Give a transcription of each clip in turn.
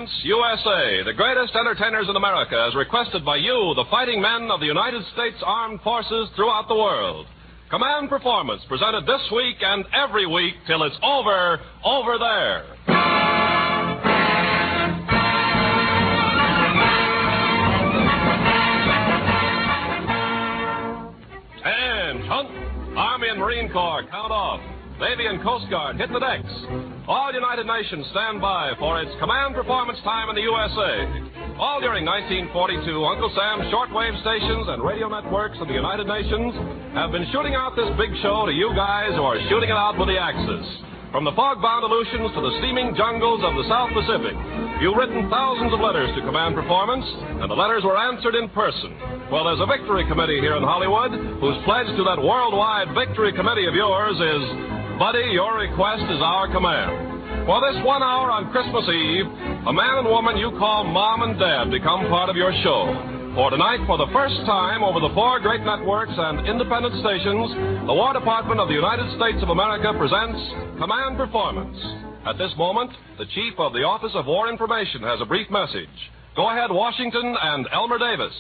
Performance USA, the greatest entertainers in America, as requested by you, the fighting men of the United States Armed Forces throughout the world. Command Performance, presented this week and every week till it's over there. Army and Marine Corps, count off. Navy and Coast Guard, hit the decks. All United Nations stand by for its command performance time in the USA. All during 1942, Uncle Sam's shortwave stations and radio networks of the United Nations have been shooting out this big show to you guys who are shooting it out with the Axis. From the fog-bound Aleutians to the steaming jungles of the South Pacific, you've written thousands of letters to Command Performance, and the letters were answered in person. Well, there's a victory committee here in Hollywood whose pledge to that worldwide victory committee of yours is, buddy, your request is our command. For this 1 hour on Christmas Eve, a man and woman you call Mom and Dad become part of your show. For tonight, for the first time over the 4 great networks and independent stations, the War Department of the United States of America presents Command Performance. At this moment, the Chief of the Office of War Information has a brief message. Go ahead, Washington and Elmer Davis.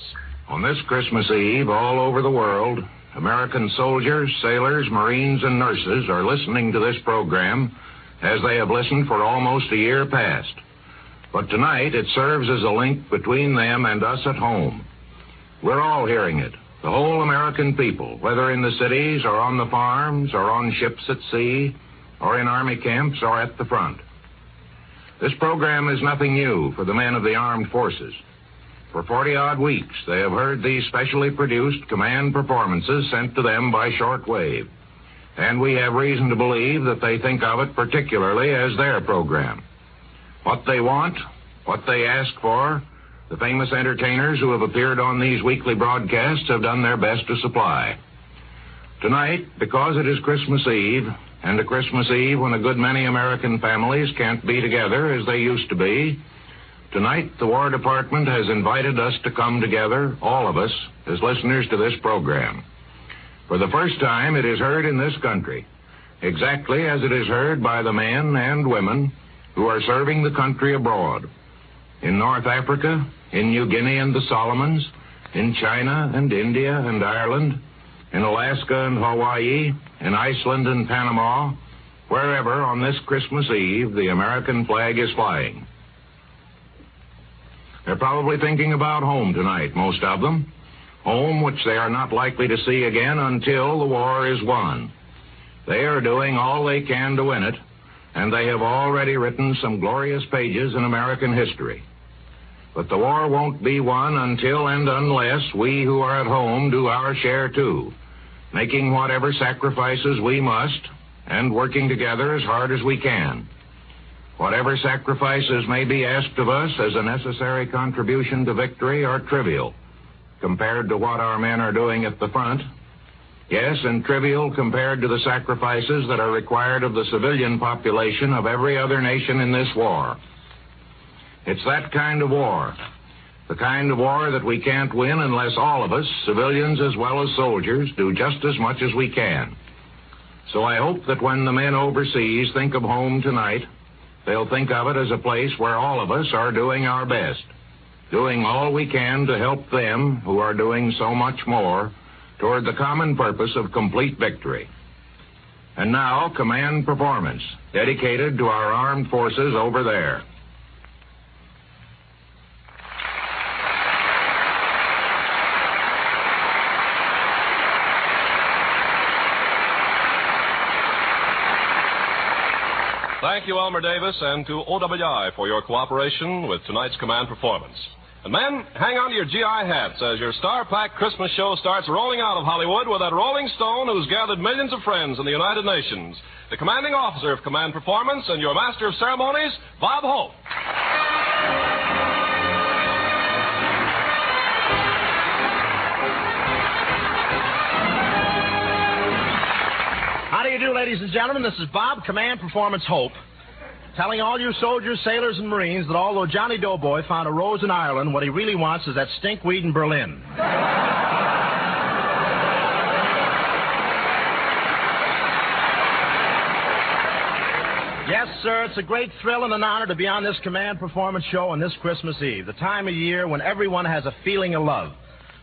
On this Christmas Eve, all over the world, American soldiers, sailors, Marines, and nurses are listening to this program as they have listened for almost a year past. But tonight, it serves as a link between them and us at home. We're all hearing it, the whole American people, whether in the cities or on the farms or on ships at sea or in army camps or at the front. This program is nothing new for the men of the armed forces. For 40-odd weeks, they have heard these specially produced command performances sent to them by shortwave. And we have reason to believe that they think of it particularly as their program. What they want, what they ask for, the famous entertainers who have appeared on these weekly broadcasts have done their best to supply. Tonight, because it is Christmas Eve, and a Christmas Eve when a good many American families can't be together as they used to be, tonight the War Department has invited us to come together, all of us, as listeners to this program. For the first time, it is heard in this country, exactly as it is heard by the men and women who are serving the country abroad. In North Africa, in New Guinea and the Solomons, in China and India and Ireland, in Alaska and Hawaii, in Iceland and Panama, wherever on this Christmas Eve the American flag is flying. They're probably thinking about home tonight, most of them. Home which they are not likely to see again until the war is won. They are doing all they can to win it, and they have already written some glorious pages in American history. But the war won't be won until and unless we who are at home do our share too, making whatever sacrifices we must and working together as hard as we can. Whatever sacrifices may be asked of us as a necessary contribution to victory are trivial compared to what our men are doing at the front. Yes, and trivial compared to the sacrifices that are required of the civilian population of every other nation in this war. It's that kind of war, the kind of war that we can't win unless all of us, civilians as well as soldiers, do just as much as we can. So I hope that when the men overseas think of home tonight, they'll think of it as a place where all of us are doing our best, doing all we can to help them who are doing so much more toward the common purpose of complete victory. And now, Command Performance, dedicated to our armed forces over there. Thank you, Elmer Davis, and to OWI for your cooperation with tonight's Command Performance. And men, hang on to your GI hats as your star-packed Christmas show starts rolling out of Hollywood with that Rolling Stone who's gathered millions of friends in the United Nations, the commanding officer of Command Performance and your master of ceremonies, Bob Hope. How do you do, ladies and gentlemen? This is Bob, Command Performance Hope, telling all you soldiers, sailors, and Marines that although Johnny Doughboy found a rose in Ireland, what he really wants is that stinkweed in Berlin. Yes, sir, it's a great thrill and an honor to be on this command performance show on this Christmas Eve, the time of year when everyone has a feeling of love.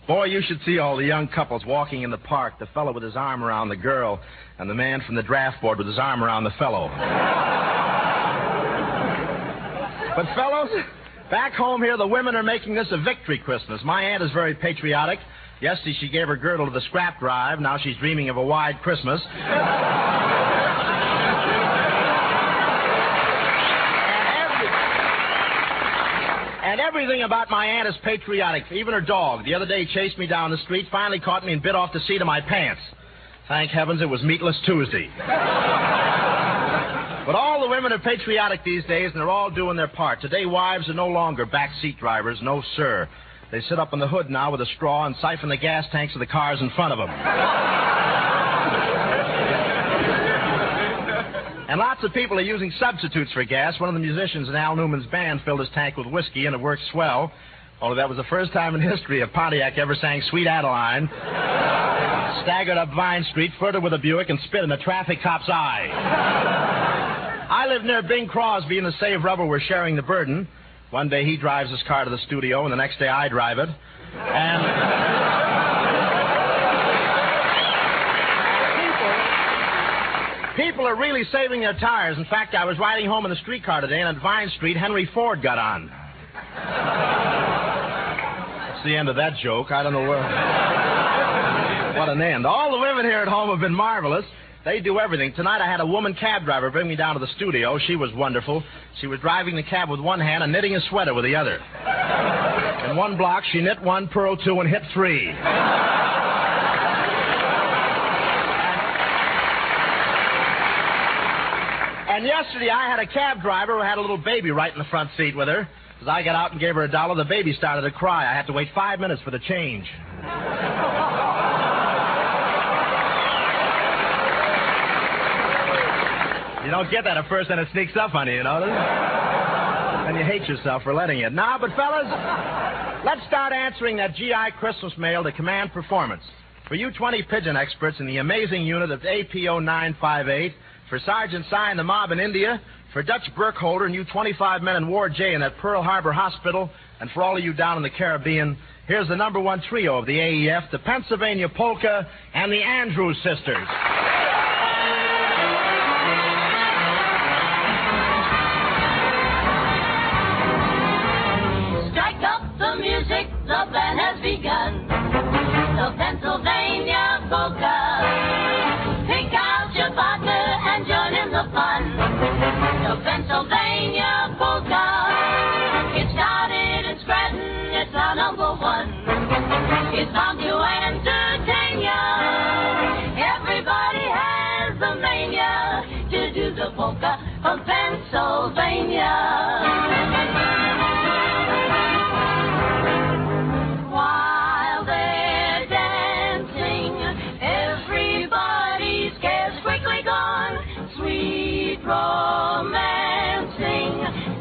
Boy, you should see all the young couples walking in the park, the fellow with his arm around the girl, and the man from the draft board with his arm around the fellow. But, fellows, back home here, the women are making this a victory Christmas. My aunt is very patriotic. Yesterday, she gave her girdle to the scrap drive. Now she's dreaming of a wide Christmas. And everything about my aunt is patriotic, even her dog. The other day chased me down the street, finally caught me and bit off the seat of my pants. Thank heavens it was Meatless Tuesday. But all the women are patriotic these days, and they're all doing their part. Today, wives are no longer backseat drivers. No, sir. They sit up in the hood now with a straw and siphon the gas tanks of the cars in front of them. And lots of people are using substitutes for gas. One of the musicians in Al Newman's band filled his tank with whiskey, and it worked swell. Only that was the first time in history a Pontiac ever sang Sweet Adeline, staggered up Vine Street, flirted with a Buick, and spit in a traffic cop's eye. I live near Bing Crosby, and to save rubber, we're sharing the burden. One day he drives his car to the studio, and the next day I drive it. People are really saving their tires. In fact, I was riding home in the streetcar today, and at Vine Street, Henry Ford got on. That's the end of that joke. I don't know where... What an end. All the women here at home have been marvelous. They do everything. Tonight I had a woman cab driver bring me down to the studio. She was wonderful. She was driving the cab with one hand and knitting a sweater with the other. In one block, she knit one, purled two, and hit three. And yesterday I had a cab driver who had a little baby right in the front seat with her. As I got out and gave her $1, the baby started to cry. I had to wait 5 minutes for the change. You don't get that at first, and it sneaks up on you, you know? And you hate yourself for letting it. Now, but fellas, let's start answering that GI Christmas mail to Command Performance. For you 20 pigeon experts in the amazing unit of APO 958, for Sergeant Sy and the mob in India, for Dutch Burkholder and you 25 men in Ward J in that Pearl Harbor Hospital, and for all of you down in the Caribbean, here's the #1 trio of the AEF, the Pennsylvania Polka, and the Andrews Sisters. Strike up the music, the band has begun. The Pennsylvania Polka. Pick out your partner and join in the fun. The Pennsylvania Polka. It started in Scranton, it's our #1. It's bound to entertain ya. Everybody has the mania to do the polka from Pennsylvania. While they're dancing, everybody's cares quickly gone. Sweet romancing,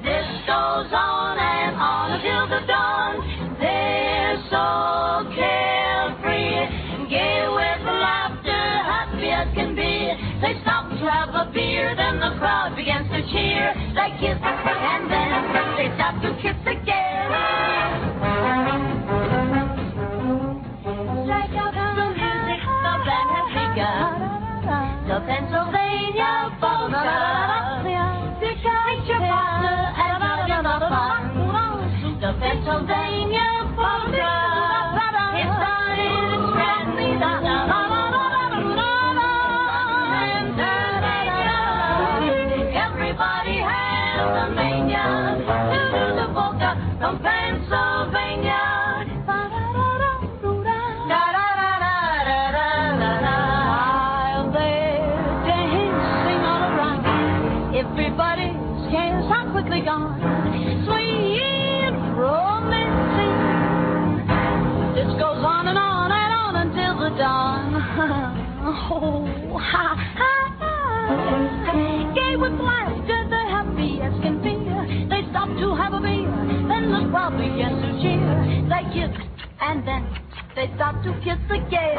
this goes on and on until the dawn. They're so carefree, gay with laughter, happy as can be. They stop to have a beer, then the crowd begins to cheer. They kiss, and then they stop to kiss again. Strike out the music, the band has begun. The Pennsylvania Polka. Pick out your partner and join in the fun. The Pennsylvania Polka. It started in Scranton. Everybody has a mania to do the polka from Pennsylvania. Everybody's cares are quickly gone. Sweet romancing. This goes on and on and on until the dawn. Oh, ha, ha, ha. Gay with laughter, the happy as can be. They stop to have a beer, then the crowd begins to cheer. They kiss, and then they stop to kiss again.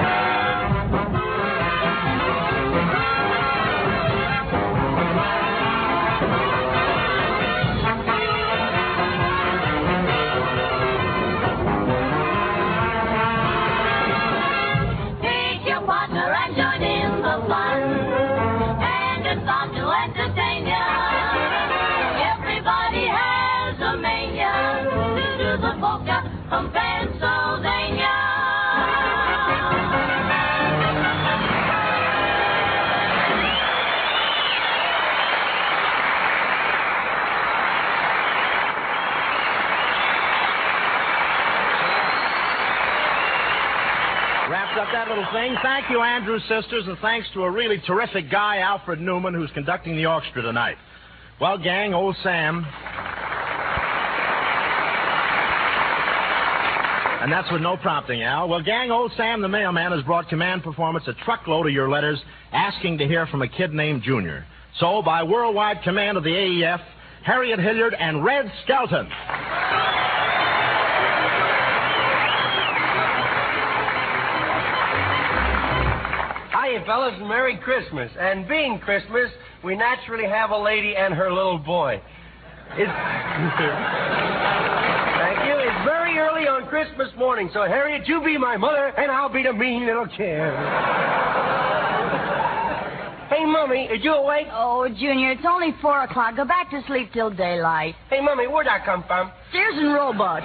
Wraps up that little thing. Thank you, Andrews Sisters, and thanks to a really terrific guy, Alfred Newman, who's conducting the orchestra tonight. Well, gang, old Sam... And that's with no prompting, Al. Well, gang, old Sam the mailman has brought Command Performance a truckload of your letters asking to hear from a kid named Junior. So, by worldwide command of the AEF, Harriet Hilliard and Red Skelton. Hiya, fellas, and Merry Christmas. And being Christmas, we naturally have a lady and her little boy. Thank you. It's very early on Christmas morning, so Harriet, you be my mother, and I'll be the mean little kid. Hey, Mummy, is you awake? Oh, Junior, it's only 4 o'clock. Go back to sleep till daylight. Hey, Mummy, where'd I come from? Sears and Roebuck.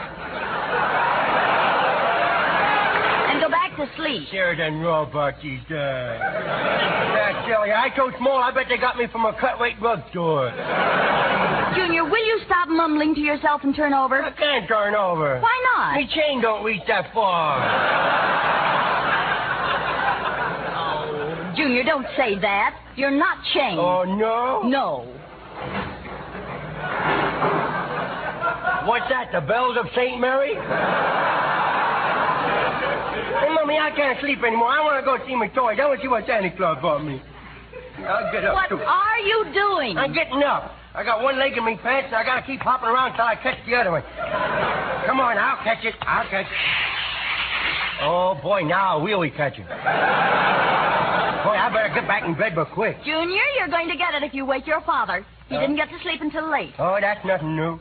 And go back to sleep. Sheridan Roebuck, he's dead. That's silly. I told Small, I bet they got me from a cut-weight drugstore. Junior, will you stop mumbling to yourself and turn over? I can't turn over. Why not? My chain don't reach that far. Oh, Junior, don't say that. You're not chained. Oh, no? No. What's that, the bells of St. Mary? Hey, Mummy, I can't sleep anymore. I want to go see my toys. I want to see what Santa Claus bought me. I'll get up, What too. are you doing? I'm getting up. I got one leg in my pants, and I got to keep hopping around till I catch the other one. Come on, I'll catch it. I'll catch it. Oh, boy, now I'll really catch it. Boy, I better get back in bed but quick. Junior, you're going to get it if you wake your father. He didn't get to sleep until late. Oh, that's nothing new.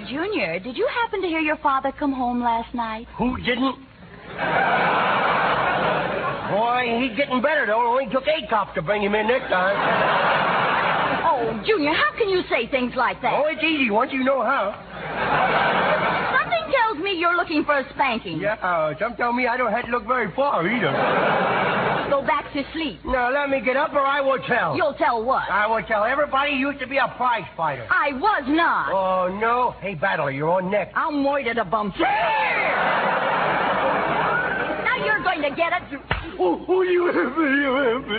Junior, did you happen to hear your father come home last night? Who didn't? Boy, he's getting better, though. It only took 8 cops to bring him in this time. Oh, Junior, how can you say things like that? Oh, it's easy once you know how. Something tells me you're looking for a spanking. Yeah, some tell me I don't have to look very far, either. Go back to sleep. Now, let me get up or I will tell. You'll tell what? I will tell everybody you used to be a prize fighter. I was not. Oh, no? Hey, Battler, you're on next. I'm moited a bum. Now you're going to get it. Oh, you hit me, you hit me.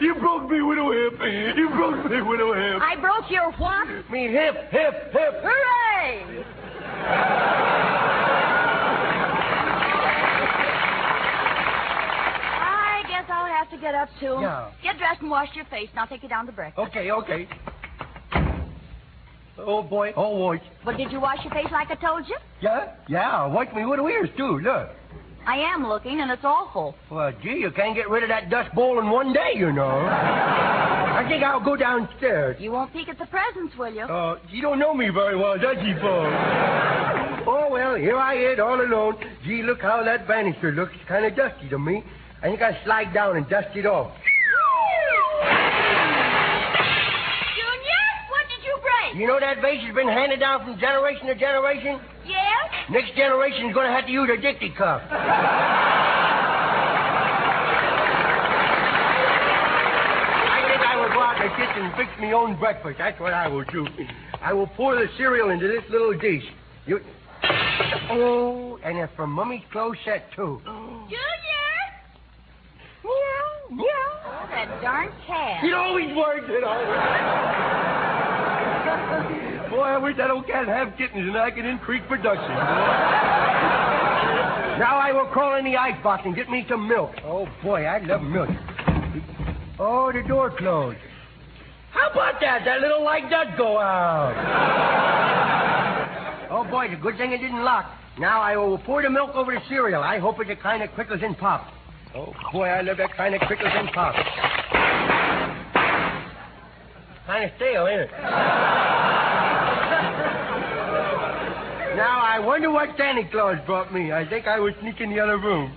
You broke me with a whip. You broke me with a whip. I broke your what? Me hip. Hooray! I guess I'll have to get up, too. Yeah. Get dressed and wash your face, and I'll take you down to breakfast. Okay. Oh, boy. But did you wash your face like I told you? Yeah. Watch me with the ears, too. Look. I am looking, and it's awful. Well, gee, you can't get rid of that dust bowl in one day, you know. I think I'll go downstairs. You won't peek at the presents, will you? You don't know me very well, does he, Paul? Oh, well, here I is all alone. Gee, look how that banister looks. It's kind of dusty to me. I think I'll slide down and dust it off. Junior, what did you break? You know that vase has been handed down from generation to generation? Yes? Next generation's going to have to use a dicty cup. I think I will go out in the kitchen and fix my own breakfast. That's what I will do. I will pour the cereal into this little dish. Oh, and it's from Mummy's clothes set, too. Junior! Meow. Oh, that darn cat. It always works, Boy, I wish that old cat had kittens and I could increase production. Now I will crawl in the icebox and get me some milk. Oh, boy, I love milk. Oh, the door closed. How about that? That little light does go out. Oh, boy, it's a good thing it didn't lock. Now I will pour the milk over the cereal. I hope it's a kind of crickles and pop. Oh, boy, I love that kind of crickles and pop. Kind of stale, ain't it? Now, I wonder what Santa Claus brought me. I think I will sneak in the other room.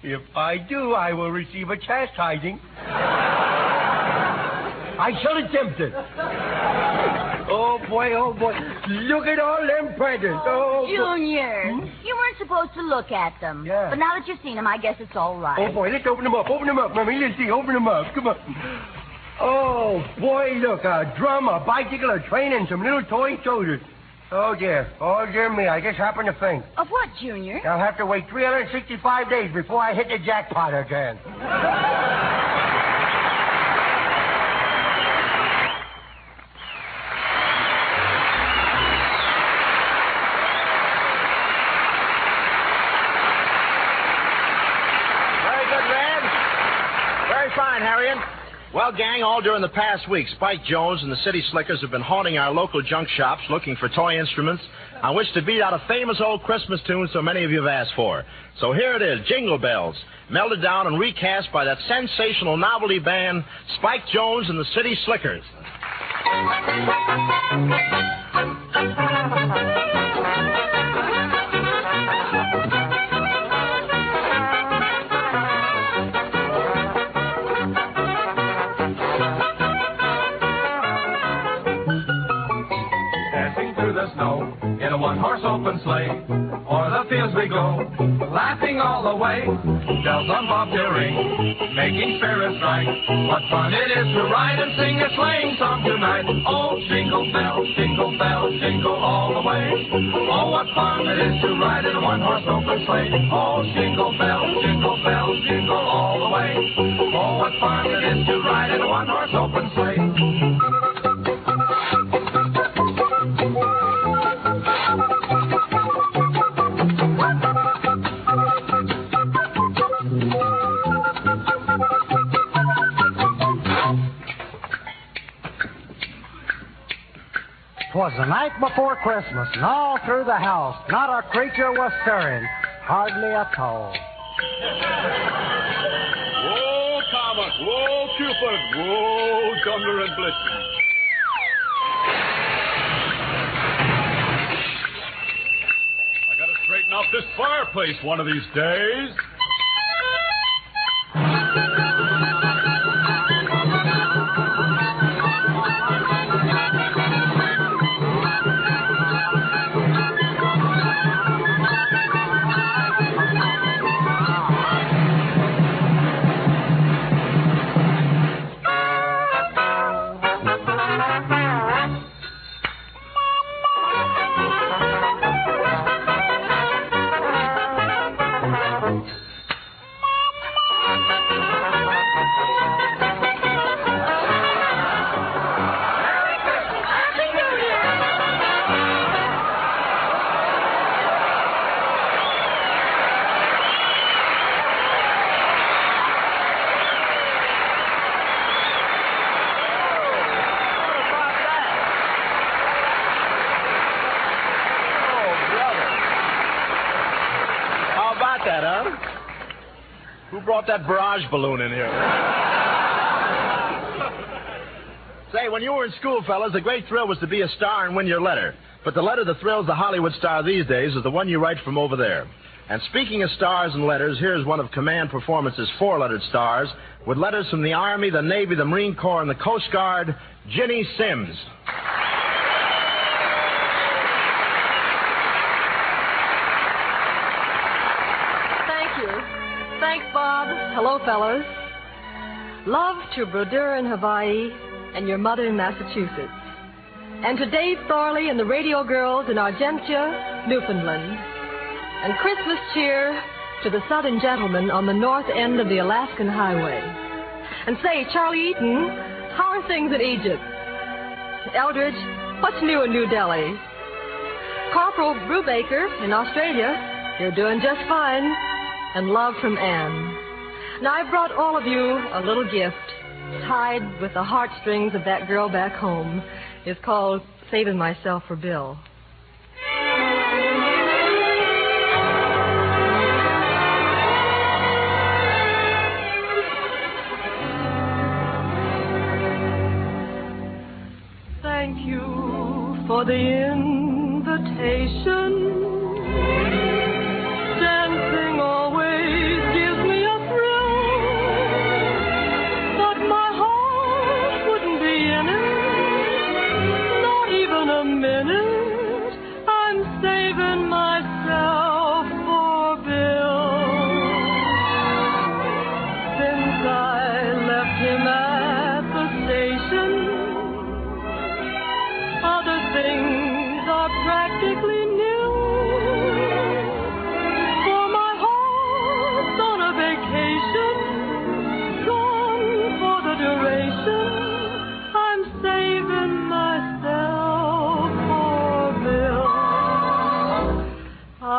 If I do, I will receive a chastising. I shall attempt it. Oh, boy. Look at all them presents. Oh, Junior, you weren't supposed to look at them. Yeah. But now that you've seen them, I guess it's all right. Oh, boy, let's open them up. Open them up, Mummy. Let's see. Open them up. Come on. Oh, boy, look. A drum, a bicycle, a train, and some little toy soldiers. Oh, dear me. I just happened to think. Of what, Junior? I'll have to wait 365 days before I hit the jackpot again. Very good, Red. Very fine, Harriet. Well, gang, all during the past week, Spike Jones and the City Slickers have been haunting our local junk shops looking for toy instruments on which to beat out a famous old Christmas tune so many of you have asked for. So here it is, Jingle Bells, melted down and recast by that sensational novelty band, Spike Jones and the City Slickers. Snow in a one-horse open sleigh. O'er the fields we go, laughing all the way. Bells on bobtail ring, making spirits bright. What fun it is to ride and sing a sleighing song tonight. Oh, jingle bells, jingle all the way. Oh, what fun it is to ride in a one-horse open sleigh. Oh, jingle bells, jingle all the way. Oh, what fun it is to ride in a one-horse open sleigh. Twas the night before Christmas, and all through the house, not a creature was stirring, hardly a toe. Whoa, Comet, whoa, Cupid, whoa, Thunder and Blitzen. I gotta straighten out this fireplace one of these days. Who brought that barrage balloon in here? Say, when you were in school, fellas, the great thrill was to be a star and win your letter. But the letter that thrills the Hollywood star these days is the one you write from over there. And speaking of stars and letters, here's one of Command Performance's four-lettered stars with letters from the Army, the Navy, the Marine Corps, and the Coast Guard, Ginny Sims. Thanks, Bob. Hello, fellows. Love to Brodeur in Hawaii and your mother in Massachusetts. And to Dave Thorley and the Radio Girls in Argentia, Newfoundland. And Christmas cheer to the Southern gentlemen on the north end of the Alaskan Highway. And say, Charlie Eaton, how are things in Egypt? Eldridge, what's new in New Delhi? Corporal Brubaker in Australia, you're doing just fine. And love from Anne. Now, I brought all of you a little gift tied with the heartstrings of that girl back home. It's called Saving Myself for Bill. Thank you for the invitation. Dancing always gives me a thrill, but my heart wouldn't be in it, not even a minute,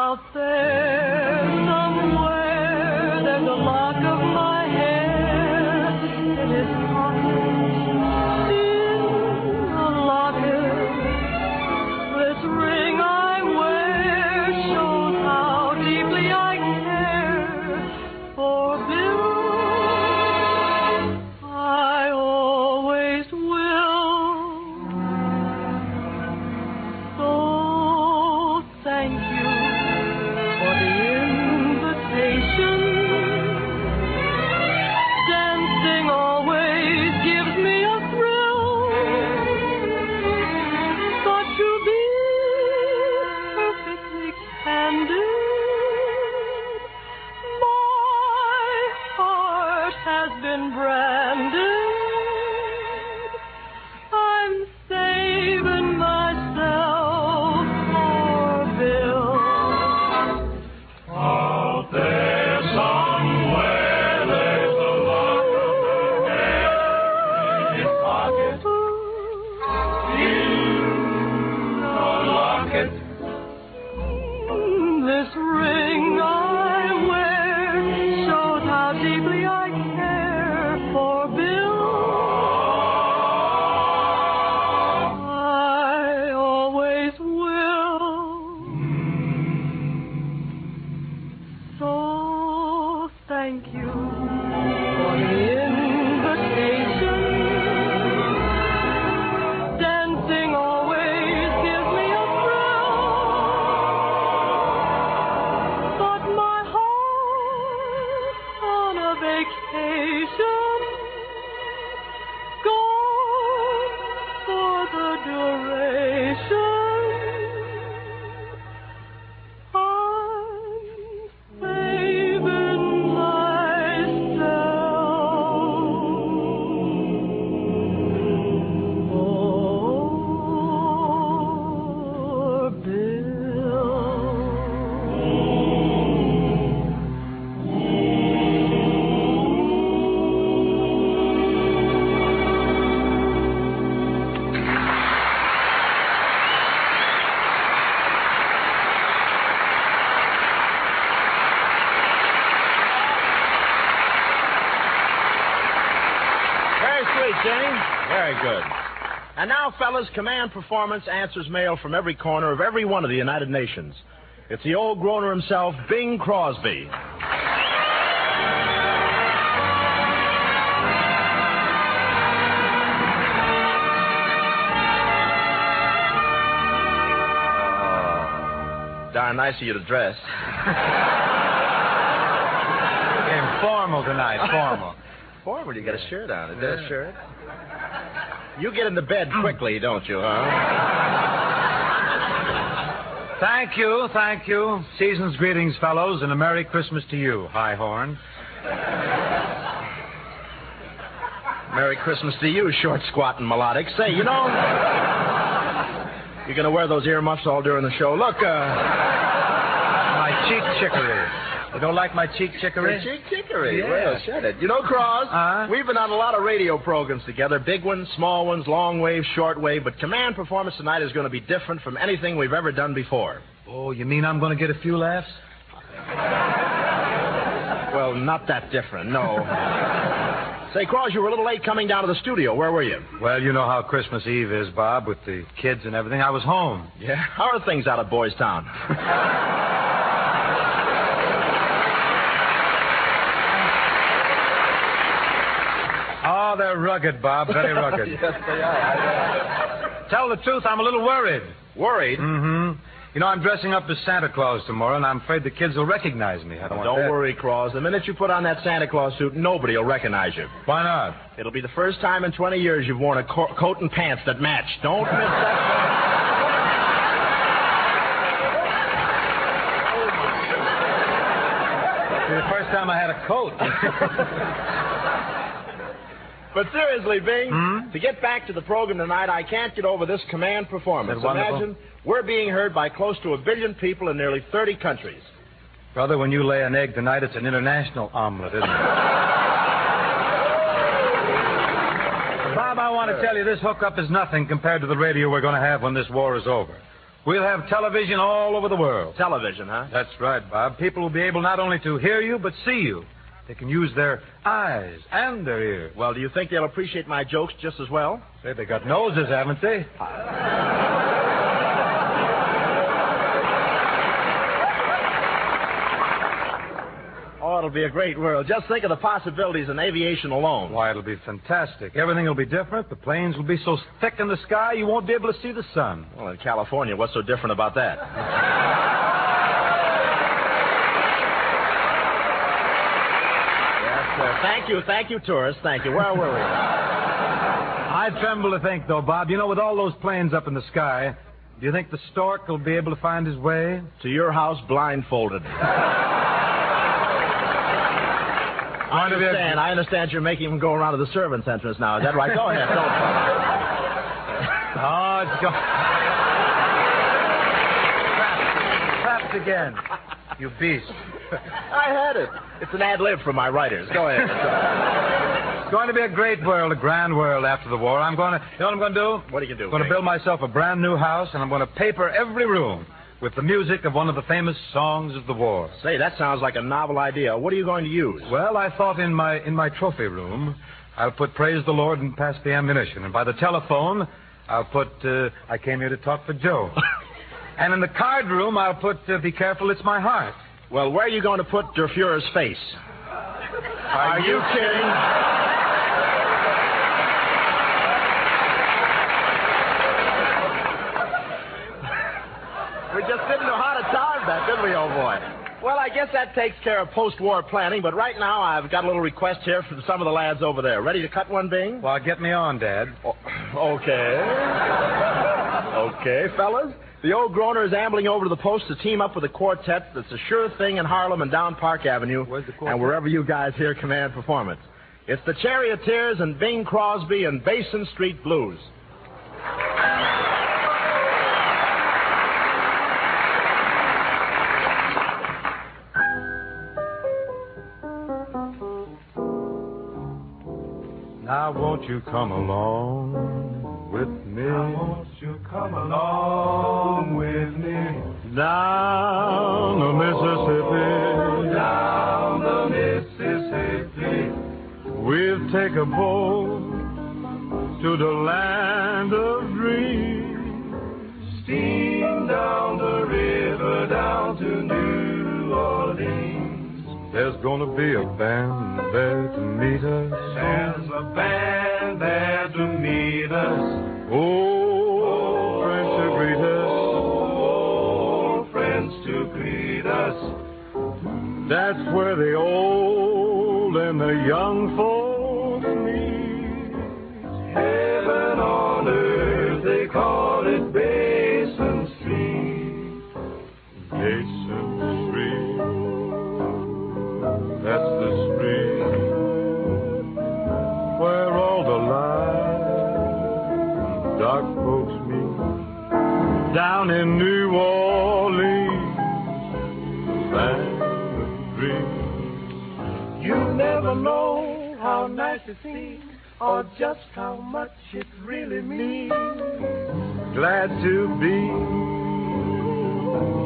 Out there somewhere, there's a lock of my hair in his pocket, in a locket. This ring I wear shows how deeply I care for Bill. I always will. So thank you for the invitation. Dancing always gives me a thrill. But to be perfectly candid, my heart has been branded. I'm saving myself for Bill. Out there somewhere, there's a lock of my hair in his pocket. In a locket. This ring I wear shows how deeply I care for Bill. I always will. So thank you for the invitation. Dancing always gives me a thrill. But my heart's on a vacation, gone for the duration. I'm saving myself for Bill. Very sweet, Jenny. Very good. And now, fellas, Command Performance answers mail from every corner of every one of the United Nations. It's the old groaner himself, Bing Crosby. Darn nice of you to dress. Formal tonight, formal. Formal, you got a shirt on. Is that a shirt? You get into bed quickly, don't you, huh? Thank you, thank you. Season's greetings, fellows, and a Merry Christmas to you, High Horn. Merry Christmas to you, short, squat, and melodic. Say, you know, you're going to wear those earmuffs all during the show. Look, My cheek chicory. You don't like my cheek chicory? Cheek chicory. Yeah. Well, shut it. You know, Cross, we've been on a lot of radio programs together, big ones, small ones, long wave, short wave, but Command Performance tonight is going to be different from anything we've ever done before. Oh, you mean I'm going to get a few laughs? Well, not that different, no. Say, Cross, you were a little late coming down to the studio. Where were you? Well, you know how Christmas Eve is, Bob, with the kids and everything. I was home. Yeah? How are things out of Boys Town? Oh, they're rugged, Bob, very rugged. Yes, they are. Tell the truth, I'm a little worried. Worried? Mm-hmm. You know, I'm dressing up as Santa Claus tomorrow, and I'm afraid the kids will recognize me. I don't want Don't that. worry, Cross. The minute you put on that Santa Claus suit, nobody will recognize you. Why not? It'll be the first time in 20 years you've worn a coat and pants that match. Don't miss that. It's the first time I had a coat. But seriously, Bing, to get back to the program tonight, I can't get over this Command Performance. Imagine we're being heard by close to 1 billion people in nearly 30 countries. Brother, when you lay an egg tonight, it's an international omelet, isn't it? Bob, I want to tell you this hookup is nothing compared to the radio we're going to have when this war is over. We'll have television all over the world. Television, huh? That's right, Bob. People will be able not only to hear you, but see you. They can use their eyes and their ears. Well, do you think they'll appreciate my jokes just as well? Say, they got noses, haven't they? Oh, it'll be a great world. Just think of the possibilities in aviation alone. Why, it'll be fantastic. Everything will be different. The planes will be so thick in the sky you won't be able to see the sun. Well, in California, what's so different about that? Yes, sir. Thank you, tourists. Thank you. Where were we? I tremble to think, though, Bob, you know, with all those planes up in the sky, do you think the stork will be able to find his way? To your house blindfolded. I understand you're making him go around to the servants' entrance now. Is that right? Go ahead. Oh, it's going... Trapped again. You beast. I had it. It's an ad lib from my writers. Go ahead. It's going to be a great world, a grand world after the war. You know what I'm going to do? What are you going to do? I'm going to build myself a brand new house, and I'm going to paper every room with the music of one of the famous songs of the war. Say, that sounds like a novel idea. What are you going to use? Well, I thought in my trophy room, I'll put Praise the Lord and Pass the Ammunition. And by the telephone, I'll put I Came Here to Talk for Joe. And in the card room, I'll put Be Careful, It's My Heart. Well, where are you going to put Der Fuhrer's face? Are you kidding? We just didn't know how to time that, did we, old boy? Well, I guess that takes care of post-war planning, but right now I've got a little request here from some of the lads over there. Ready to cut one, Bing? Well, get me on, Dad. Oh, okay. Okay, fellas. The old groaner is ambling over to the post to team up with a quartet that's a sure thing in Harlem and down Park Avenue. Where's the quartet? And wherever you guys hear command performance. It's the Charioteers and Bing Crosby and Basin Street Blues. Now won't you come along with me? Now won't you come along with me? Down the Mississippi. Down the Mississippi. We'll take a boat to the land of dreams. Steam down the river down to New Orleans. There's gonna be a band there to meet us. There's a band there to meet us. Oh, friends to greet us. Oh, friends to greet us. That's where the old and the young folks meet. Heaven on earth, they call it Basin Street. Basin Street. That's the street where all the light dark folks meet. Down in New Orleans, land of dreams. You never know how nice it seems, or just how much it really means. Glad to be,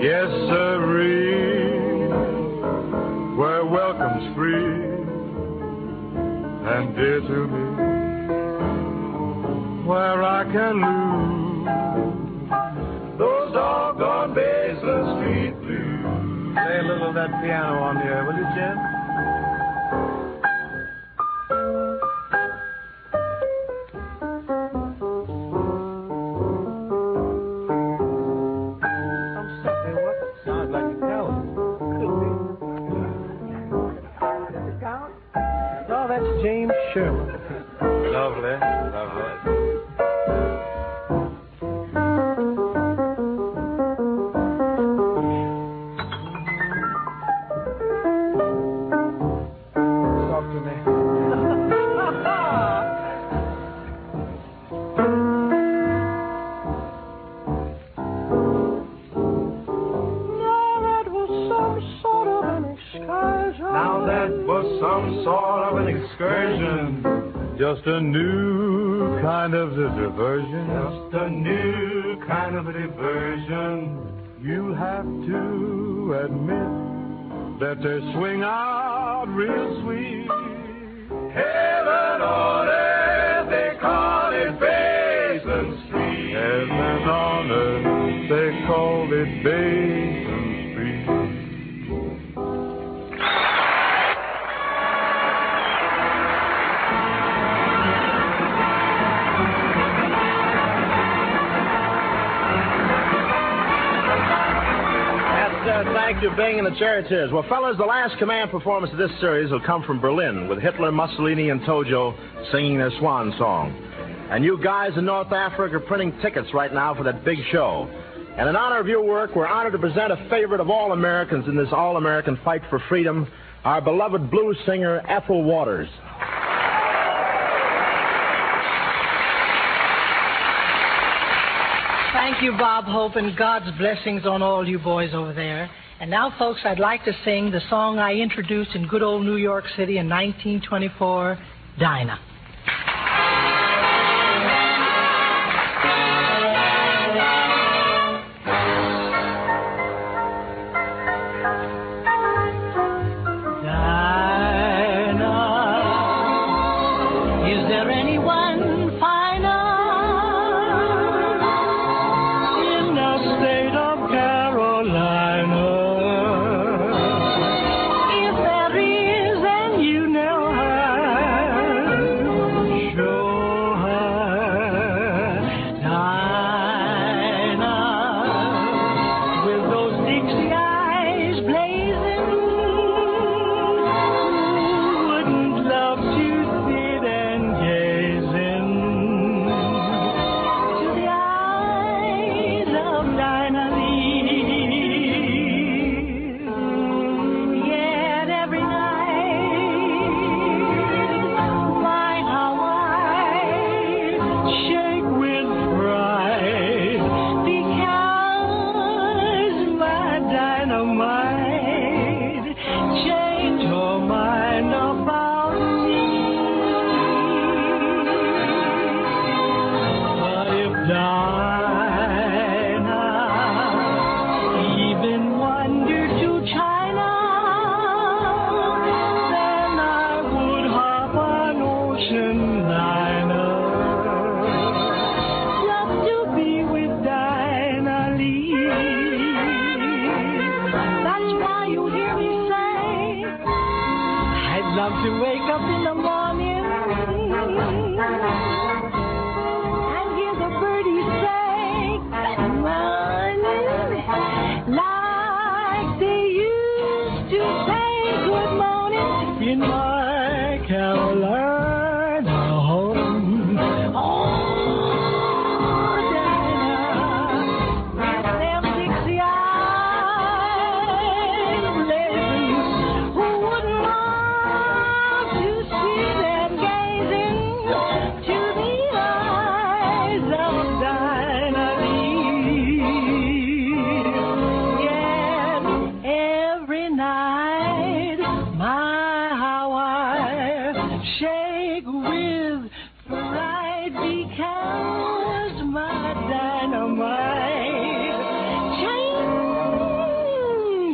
yes sirree, where welcome's free and dear to me, where I can lose those doggone Basin Street blues. Play a little of that piano on the air, will you, Jim? Something what sounds like a telephone. Oh, that's James Sherman. Lovely, lovely. Talk to me. Now that was some sort of an excursion. Just a new kind of a diversion. Just a new kind of a diversion. You have to admit that they swing out real sweet. Heaven on earth, they call it Basin Street. Heaven on earth, they call it Basin Street. Thank you, Bing and the Charioteers. Well, fellas, the last command performance of this series will come from Berlin with Hitler, Mussolini, and Tojo singing their swan song. And you guys in North Africa are printing tickets right now for that big show. And in honor of your work, we're honored to present a favorite of all Americans in this all-American fight for freedom, our beloved blues singer, Ethel Waters. Thank you, Bob Hope, and God's blessings on all you boys over there. And now, folks, I'd like to sing the song I introduced in good old New York City in 1924, Dinah. Dinah, is there anyone finer in the state of Carolina? If there is and you know her, show her Dinah with those Dixie eyes blazing. Wouldn't love to sit and gaze into the eyes of Dinah Lee. Yet every night, my how I shake with pride because my dynamite changed her mind about me. But if Dinah even wandered to China, then I would hop an ocean liner just to be with Dinah Lee. That's why you hear me say I'd love to wake up in the morning and hear the birdies say good morning, like they used to say good morning in my Carolina home. Oh, Dinah, with them Dixie eyes blazing, who wouldn't love to sit and gaze into the eyes of Dinah Lee? Yet every night, my how I shake with pride because my dynamite changed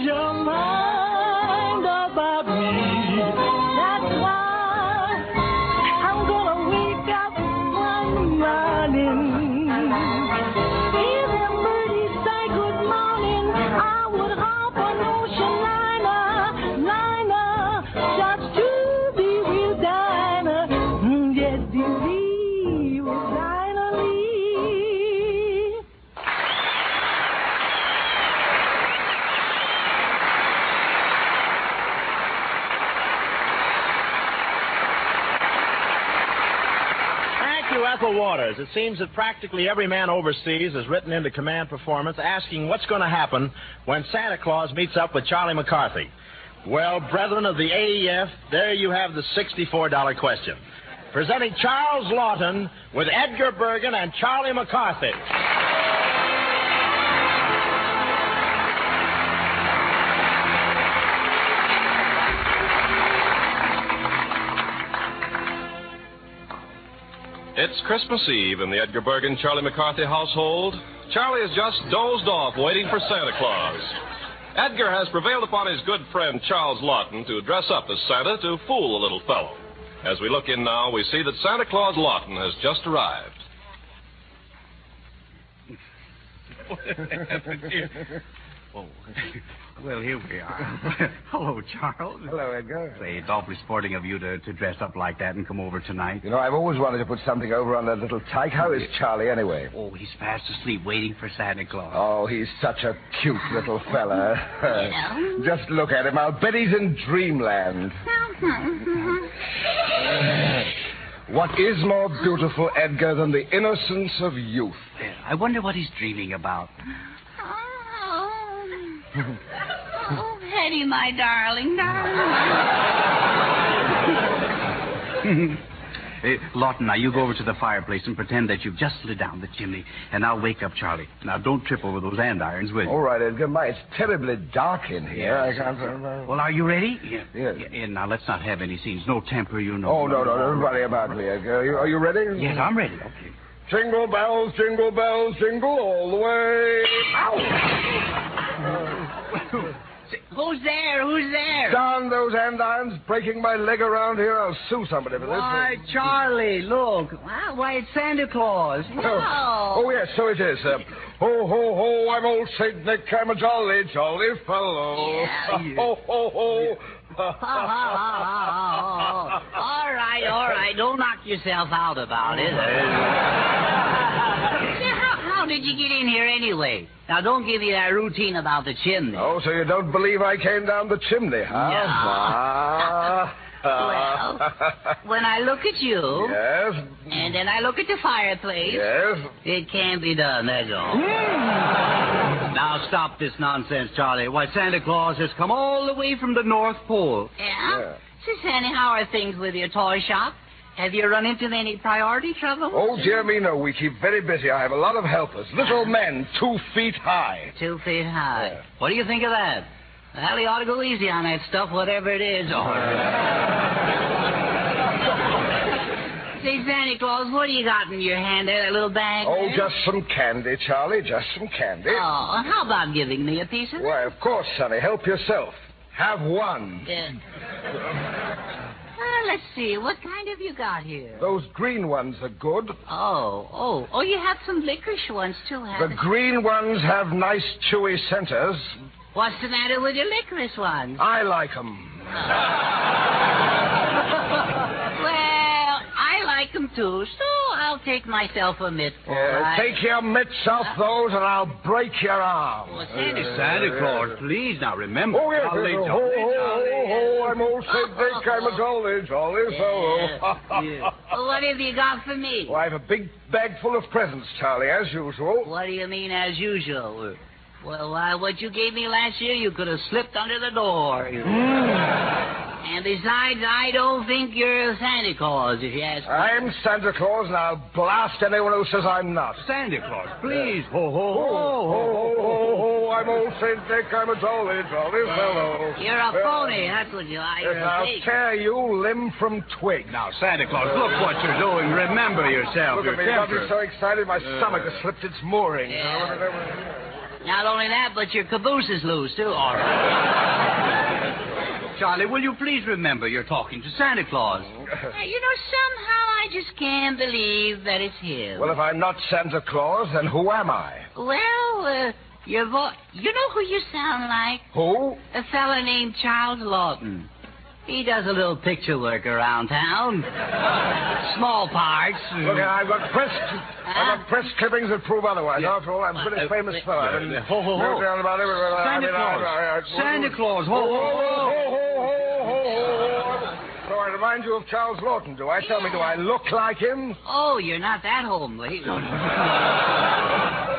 your mind about me. That's why I'm gonna wake up one morning. Hear them birdies say good morning. I would hop an ocean liner just to be with Dinah. Yes, to be with Dinah Lee. Thank you, Ethel Waters. It seems that practically every man overseas has written into command performance asking what's going to happen when Santa Claus meets up with Charlie McCarthy. Well, brethren of the AEF, there you have the $64 question. Presenting Charles Lawton with Edgar Bergen and Charlie McCarthy. It's Christmas Eve in the Edgar Bergen Charlie McCarthy household. Charlie has just dozed off waiting for Santa Claus. Edgar has prevailed upon his good friend Charles Lawton to dress up as Santa to fool the little fellow. As we look in now, we see that Santa Claus Lawton has just arrived. Oh, well, here we are. Hello, Charles. Hello, Edgar. Say, it's awfully sporting of you to dress up like that and come over tonight. You know, I've always wanted to put something over on that little tyke. How is Charlie, anyway? Oh, he's fast asleep waiting for Santa Claus. Oh, he's such a cute little fella. Just look at him. I'll bet he's in dreamland. What is more beautiful, Edgar, than the innocence of youth? I wonder what he's dreaming about. Oh, Hetty, my darling. Lawton, now you go over to the fireplace and pretend that you've just slid down the chimney, and I'll wake up Charlie. Now, don't trip over those andirons, will you? All right, Edgar. It's terribly dark in here. Yes. I can't... Well, are you ready? Yes. Yeah, now, let's not have any scenes. No temper, you know. Oh, no, don't worry about me, Edgar. Are you ready? Yes, I'm ready. Okay. Jingle bells, jingle all the way. Ow! Who's there? Who's there? Darn those andirons, breaking my leg around here. I'll sue somebody for this. Why, Charlie, look. Why, it's Santa Claus. Oh, yes, so it is. Ho, ho, ho, I'm old Saint Nick. I'm a jolly, jolly fellow. Yeah, Ho, ho, ho. All right. Don't knock yourself out about it. How did you get in here anyway? Now, don't give me that routine about the chimney. Oh, so you don't believe I came down the chimney, huh? Yeah. Well, when I look at you... Yes? And then I look at the fireplace... Yes? It can't be done, that's all. Now, stop this nonsense, Charlie. Why, Santa Claus has come all the way from the North Pole. Yeah? So, Sandy, how are things with your toy shop? Have you run into any priority trouble? Oh, dear me, no. We keep very busy. I have a lot of helpers. Little men, 2 feet high. 2 feet high. Yeah. What do you think of that? Well, you ought to go easy on that stuff, whatever it is. Say, Santa Claus, what do you got in your hand there, that little bag? Oh, there? just some candy, Charlie. Just some candy. Oh, and how about giving me a piece of it? Why, of course, Sonny. Help yourself. Have one. Let's see. What kind have you got here? Those green ones are good. Oh, you have some licorice ones, too, haven't The you? green ones have nice, chewy centers. What's the matter with your licorice ones? I like them. Well, I like them, too, so I'll take myself a mitt for it. Take your mitts off those, and I'll break your arm. Well, Santa Claus, please, now remember. Oh, yes. Jolly, Ho, jolly, ho, ho, ho, I'm old St. Nick. I'm a jolly, jolly fellow. Well, what have you got for me? Well, I have a big bag full of presents, Charlie, as usual. What do you mean, as usual? Well, what you gave me last year, you could have slipped under the door. And besides, I don't think you're Santa Claus, if you ask me. I'm Santa Claus, and I'll blast anyone who says I'm not. Santa Claus, please. Ho, ho, Ho, ho, ho, ho, ho, I'm old St. Nick. I'm a jolly, jolly fellow. You're a phony, that's what you are. You're Yes, a I'll fake. tear you limb from twig. Now, Santa Claus, look what you're doing. Remember yourself. Look at me. Your Got me temper. so excited, my stomach has slipped its mooring. Not only that, but your caboose is loose, too. All right. Charlie, will you please remember you're talking to Santa Claus? Somehow I just can't believe that it's him. Well, if I'm not Santa Claus, then who am I? Well, your voice... You know who you sound like? Who? A fella named Charles Lawton. He does a little picture work around town. Small parts. Look, I've got press clippings that prove otherwise. After all, I'm a pretty famous fellow. I've been Ho, ho, ho. down about everywhere. Santa Claus. Santa Claus. Ho, ho, ho. So I remind you of Charles Lawton, do I? Tell me, do I look like him? Oh, you're not that homely.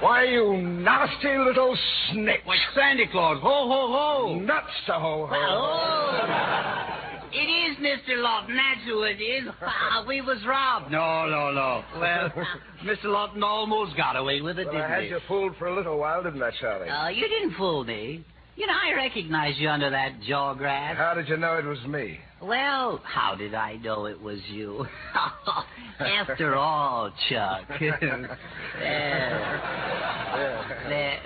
Why, you nasty little snitch. Why, Santa Claus. Ho, ho, ho. Nuts to ho, ho. Oh. It is Mr. Lawton, that's who it is. We was robbed. No. Well, Mr. Lawton almost got away with it, Well, didn't I had he? you fooled for a little while, didn't I, Charlie? You didn't fool me. You know, I recognized you under that jaw grass. How did you know it was me? Well, how did I know it was you? After all, Chuck.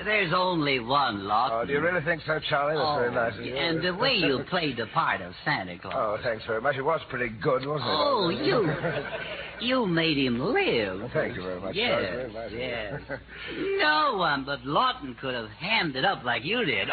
There's only one lock. Oh, do you really think so, Charlie? That's very nice of you. And the way you played the part of Santa Claus. Oh, thanks very much. It was pretty good, wasn't it? Oh, you made him live. Well, thank you very much. Yes, Charlie. Very nice of you. yes. No one but Lawton could have hammed it up like you did.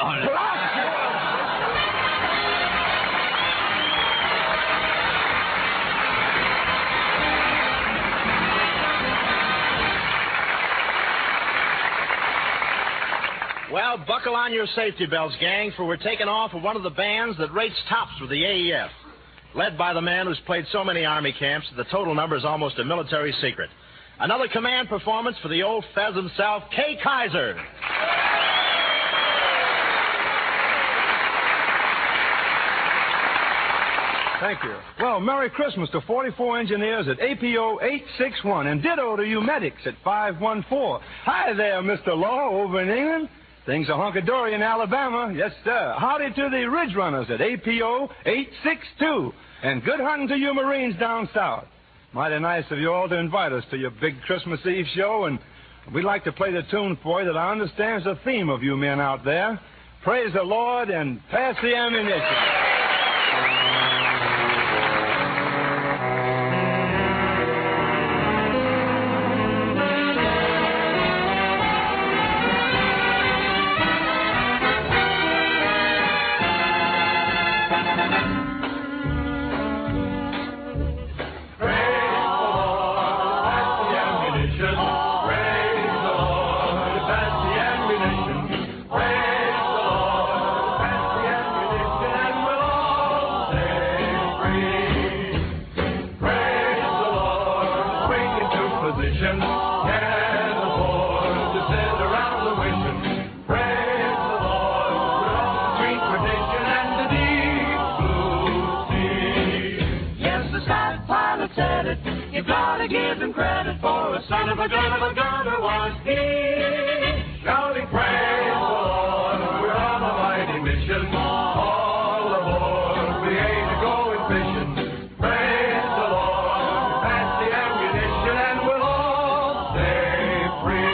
Well, buckle on your safety belts, gang, for we're taking off with one of the bands that rates tops with the AEF. Led by the man who's played so many Army camps that the total number is almost a military secret. Another command performance for the old fez himself, Kay Kaiser. Thank you. Well, Merry Christmas to 44 engineers at APO 861, and ditto to you medics at 514. Hi there, Mr. Law, over in England. Things are hunky-dory in Alabama. Yes, sir. Howdy to the Ridge Runners at APO 862. And good hunting to you Marines down south. Mighty nice of you all to invite us to your big Christmas Eve show, and we'd like to play the tune for you that I understand is the theme of you men out there. Praise the Lord and pass the ammunition. You gotta give him credit for a son of a gunner was he. Shouting praise the Lord, we're on a mighty mission. All aboard, we ain't a-going fishing. Praise the Lord, pass the ammunition and we'll all stay free.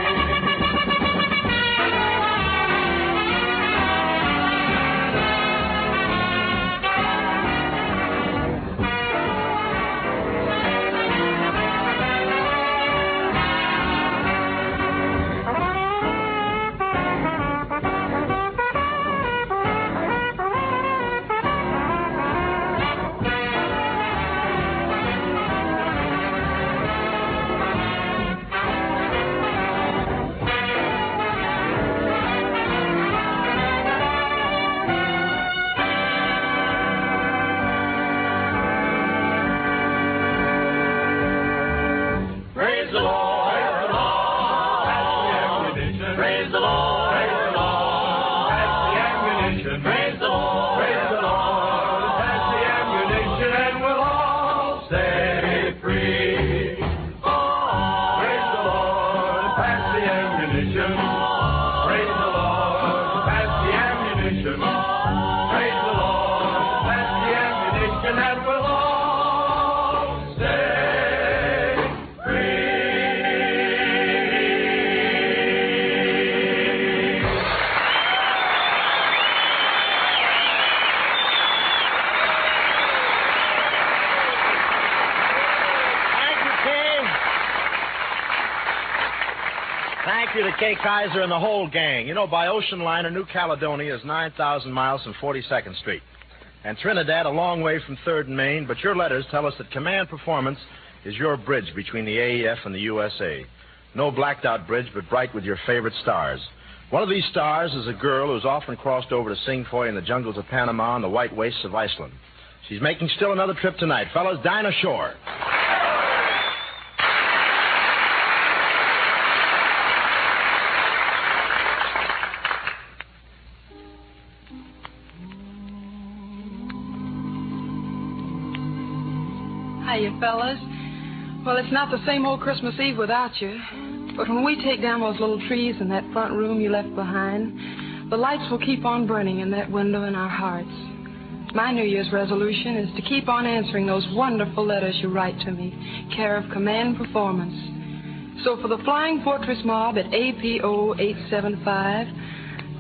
Thank you to Kay Kaiser and the whole gang. You know, by ocean liner, New Caledonia is 9,000 miles from 42nd Street. And Trinidad a long way from 3rd and Main, but your letters tell us that Command Performance is your bridge between the AEF and the USA. No blacked-out bridge, but bright with your favorite stars. One of these stars is a girl who's often crossed over to sing for you in the jungles of Panama and the white wastes of Iceland. She's making still another trip tonight. Fellas, Dinah Shore. Hiya, fellas. Well, it's not the same old Christmas Eve without you. But when we take down those little trees in that front room you left behind, the lights will keep on burning in that window in our hearts. My New Year's resolution is to keep on answering those wonderful letters you write to me, care of Command Performance. So for the Flying Fortress Mob at APO 875,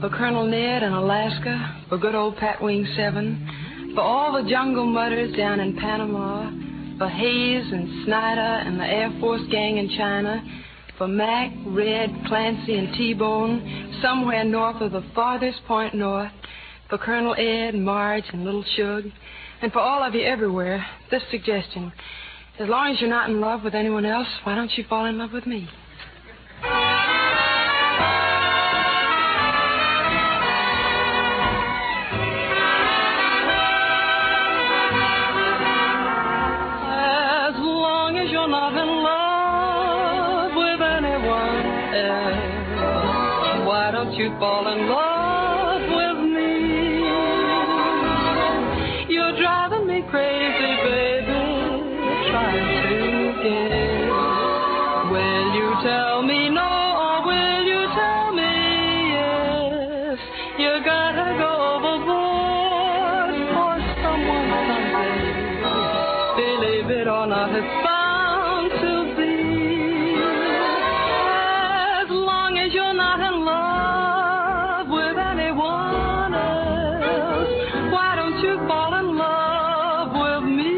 for Colonel Ned in Alaska, for good old Pat Wing 7, for all the jungle mutters down in Panama, for Hayes and Snyder and the Air Force gang in China, for Mac, Red, Clancy, and T-Bone, somewhere north of the farthest point north, for Colonel Ed, Marge, and Little Shug, and for all of you everywhere, this suggestion. As long as you're not in love with anyone else, why don't you fall in love with me? As long as you're not in love with anyone else, why don't you fall in love with me? You're driving me crazy, baby, trying to get. Will you tell me no, or will you tell me yes? You gotta go overboard for someone someday. Believe it or not, it's bound to be. As long as you're not in love with anyone else, why don't you fall in love with me?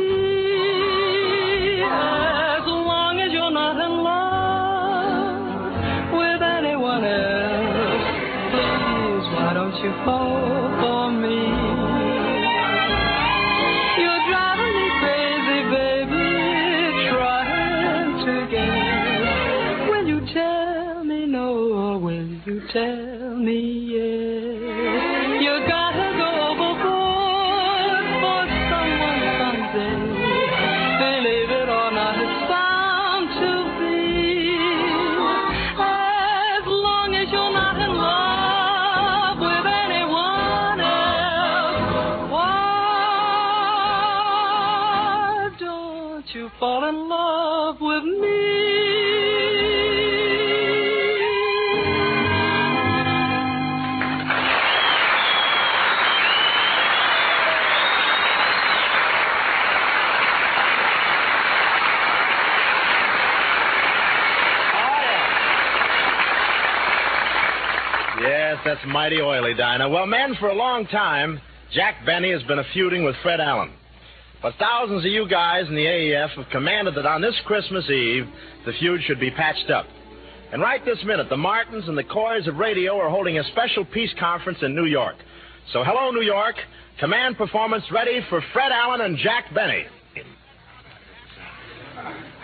As long as you're not in love with anyone else, please, why don't you fall for me? You're driving me crazy, baby, trying to guess. Will you tell me no, or will you tell me yes? You gotta go overboard for someone someday. Believe it or not, it's bound to be. As long as you're not in love with anyone else, why don't you fall in love with me? Yes, that's mighty oily, Dinah. Well, men, for a long time, Jack Benny has been feuding with Fred Allen. But thousands of you guys in the AEF have commanded that on this Christmas Eve, the feud should be patched up. And right this minute, the Martins and the Coys of radio are holding a special peace conference in New York. So hello, New York. Command performance ready for Fred Allen and Jack Benny.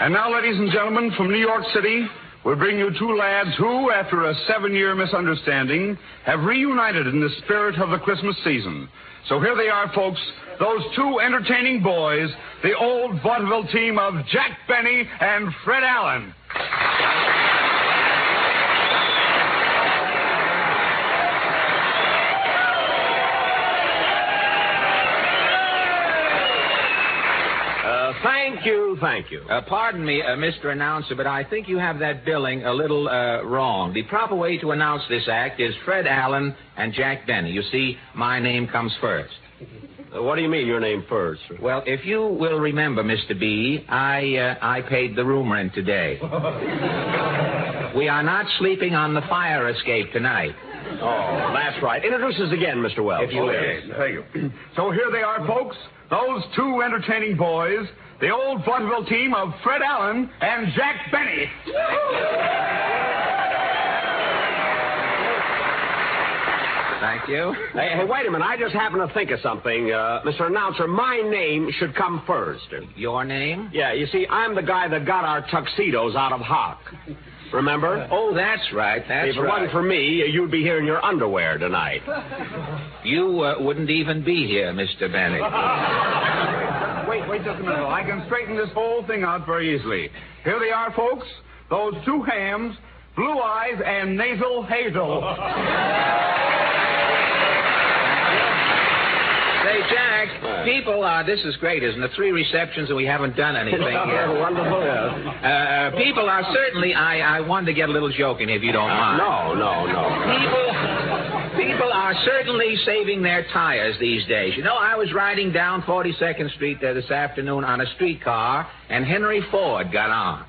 And now, ladies and gentlemen, from New York City, we'll bring you two lads who, after a 7-year misunderstanding, have reunited in the spirit of the Christmas season. So here they are, folks, those two entertaining boys, the old vaudeville team of Jack Benny and Fred Allen. Thank you. Pardon me, Mr. Announcer, but I think you have that billing a little wrong. The proper way to announce this act is Fred Allen and Jack Benny. You see, my name comes first. What do you mean, your name first? Well, if you will remember, Mr. B, I paid the room rent today. We are not sleeping on the fire escape tonight. Oh, that's right. Introduce us again, Mr. Wells. If you will. Thank you. So here they are, folks, those two entertaining boys, the old vaudeville team of Fred Allen and Jack Benny. Thank you. Hey, wait a minute. I just happened to think of something. Mr. Announcer, my name should come first. Your name? Yeah, you see, I'm the guy that got our tuxedos out of hock. Remember? Oh, that's right. If it wasn't for me, you'd be here in your underwear tonight. You wouldn't even be here, Mr. Benny. Wait just a minute. I can straighten this whole thing out very easily. Here they are, folks. Those two hams, Blue Eyes and Nasal Hazel. Say, Jack, people, this is great, isn't it? 3 receptions and we haven't done anything yet. Wonderful, yes. People are certainly, I wanted to get a little joke in if you don't mind. No. People are certainly saving their tires these days. You know, I was riding down 42nd Street there this afternoon on a streetcar, and Henry Ford got on.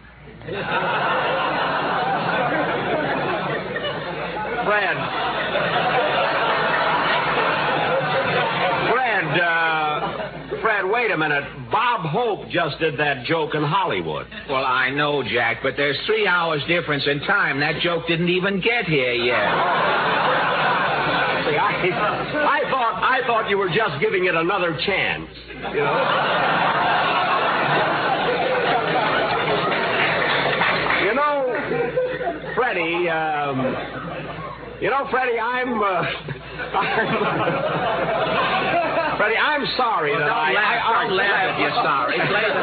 Fred, wait a minute. Bob Hope just did that joke in Hollywood. Well, I know, Jack, but there's 3 hours difference in time. That joke didn't even get here yet. See, I thought you were just giving it another chance. You know, Freddie, Freddie, I'm sorry that don't laugh if you're sorry. Play the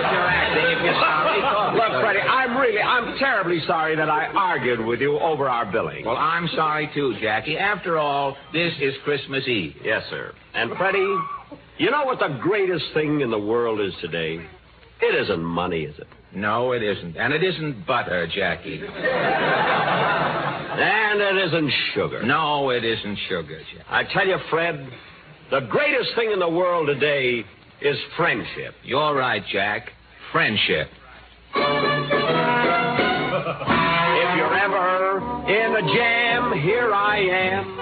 if you're acting, if you're sorry. Look, Freddie, I'm terribly sorry that I argued with you over our billing. Well, I'm sorry, too, Jackie. After all, this is Christmas Eve. Yes, sir. And, Freddie, you know what the greatest thing in the world is today? It isn't money, is it? No, it isn't. And it isn't butter, Jackie. And it isn't sugar. No, it isn't sugar, Jackie. I tell you, Fred, the greatest thing in the world today is friendship. You're right, Jack. Friendship. If you're ever in a jam, here I am.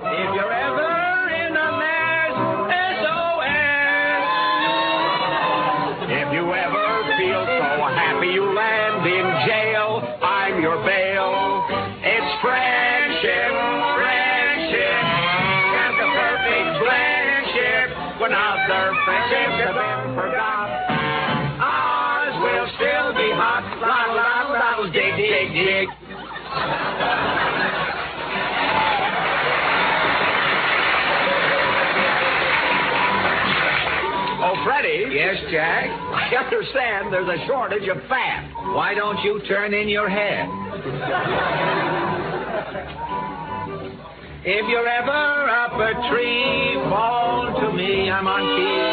If you're ever in a mess, SOS. If you ever feel so happy you land in jail, I'm your bail. It's friendship, friendship. Just a perfect friendship. When other friendships have been forgot, ours will still be hot. Lottle, lottle, lottle, dig, dig, dig. Oh, Freddie. Yes, Jack? I understand there's a shortage of fat. Why don't you turn in your head? If you're ever up a tree, fall to me, I'm on key.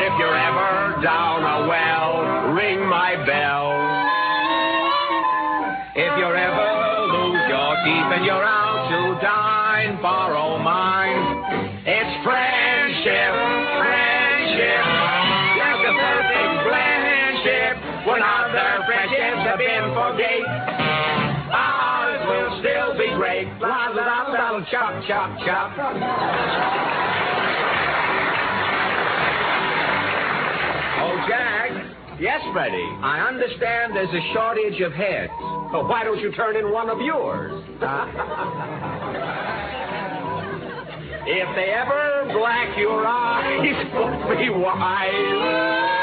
If you're ever down a well, ring my bell. If you're ever lose your teeth and you're out to dine, borrow mine. It's friendship, friendship. Just a perfect friendship. When other friendships have been forgate, ours will still be great. Lottle, lottle, lottle, chop, chop, chop. Oh, Jack. Yes, Freddie. I understand there's a shortage of heads. Well, why don't you turn in one of yours? If they ever black your eyes, be wise.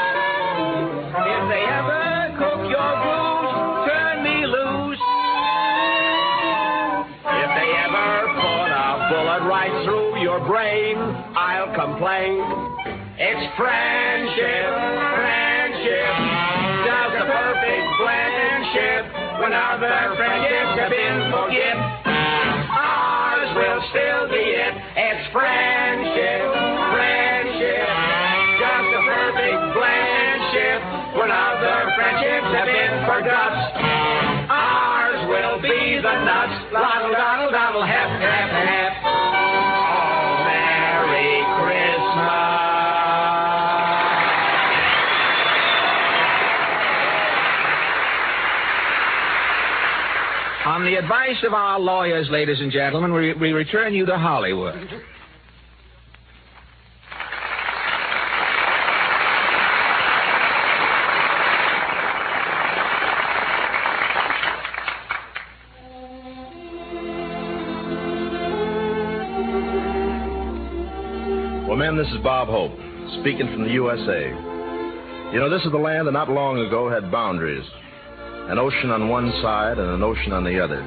If they ever cook your goose, turn me loose. If they ever put a bullet right through your brain, I'll complain. It's friendship, friendship. Just a perfect friendship. When other friendships have been forget, ours will still be it. It's friendship, friendship. Just a perfect friendship. When other friendships have been forgot, ours will be the nuts. Lottle, dottle, dottle, hep, hep, hep. Oh, Merry Christmas. On the advice of our lawyers, ladies and gentlemen, we return you to Hollywood. Well, men, this is Bob Hope, speaking from the USA. You know, this is the land that not long ago had boundaries. An ocean on one side and an ocean on the other.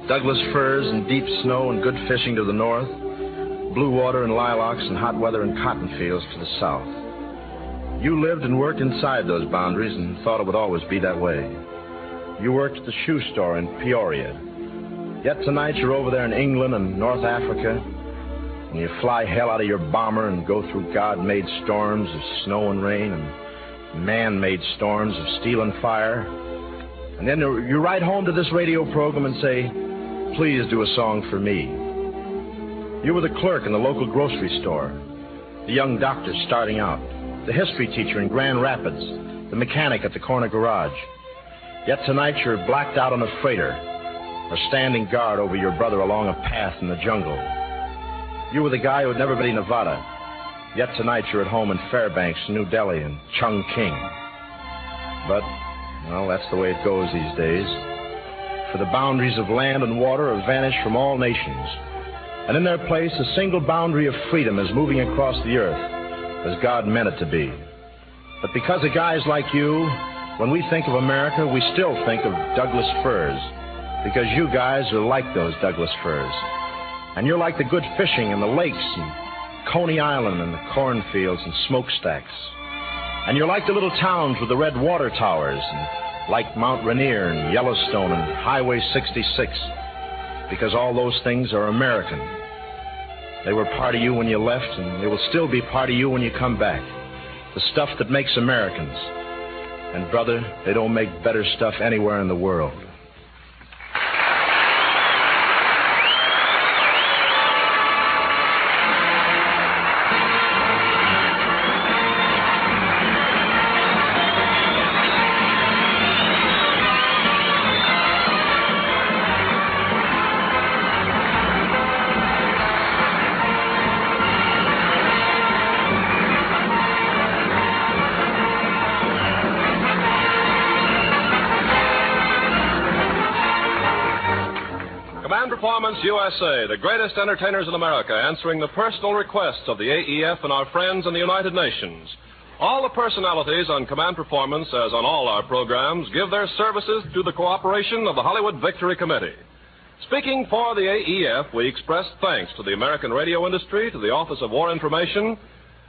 Douglas firs and deep snow and good fishing to the north. Blue water and lilacs and hot weather and cotton fields to the south. You lived and worked inside those boundaries and thought it would always be that way. You worked at the shoe store in Peoria. Yet tonight you're over there in England and North Africa, and you fly hell out of your bomber and go through God-made storms of snow and rain and man-made storms of steel and fire. And then you write home to this radio program and say, please do a song for me. You were the clerk in the local grocery store, the young doctor starting out, the history teacher in Grand Rapids, the mechanic at the corner garage. Yet tonight you're blacked out on a freighter or standing guard over your brother along a path in the jungle. You were the guy who had never been to Nevada. Yet tonight you're at home in Fairbanks, New Delhi, and Chongqing. But, well, that's the way it goes these days. For the boundaries of land and water have vanished from all nations. And in their place, a single boundary of freedom is moving across the earth, as God meant it to be. But because of guys like you, when we think of America, we still think of Douglas firs. Because you guys are like those Douglas firs. And you're like the good fishing in the lakes and Coney Island and the cornfields and smokestacks. And you're like the little towns with the red water towers, and like Mount Rainier and Yellowstone and Highway 66, because all those things are American. They were part of you when you left, and they will still be part of you when you come back. The stuff that makes Americans. And, brother, they don't make better stuff anywhere in the world. Performance USA, the greatest entertainers in America, answering the personal requests of the AEF and our friends in the United Nations. All the personalities on Command Performance, as on all our programs, give their services to the cooperation of the Hollywood Victory Committee. Speaking for the AEF, we express thanks to the American radio industry, to the Office of War Information,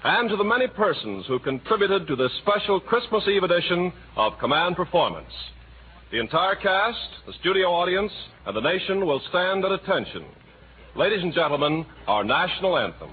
and to the many persons who contributed to this special Christmas Eve edition of Command Performance. The entire cast, the studio audience, and the nation will stand at attention. Ladies and gentlemen, our national anthem.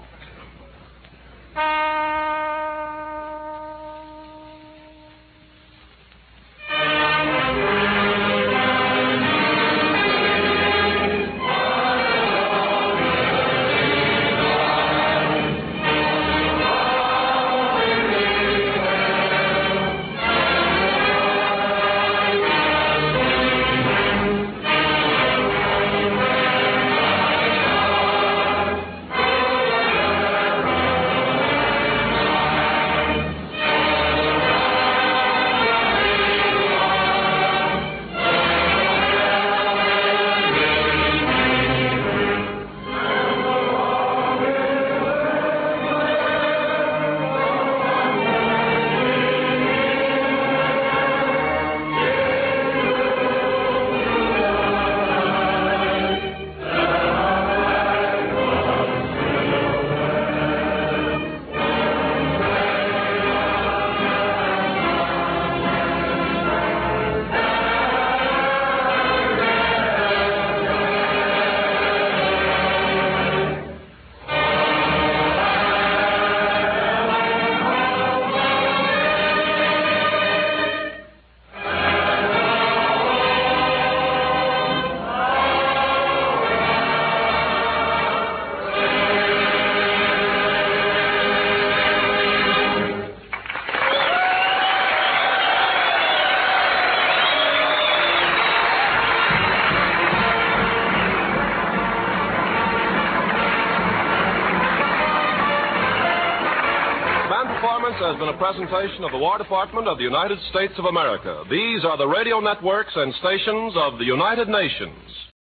Has been a presentation of the War Department of the United States of America. These are the radio networks and stations of the United Nations.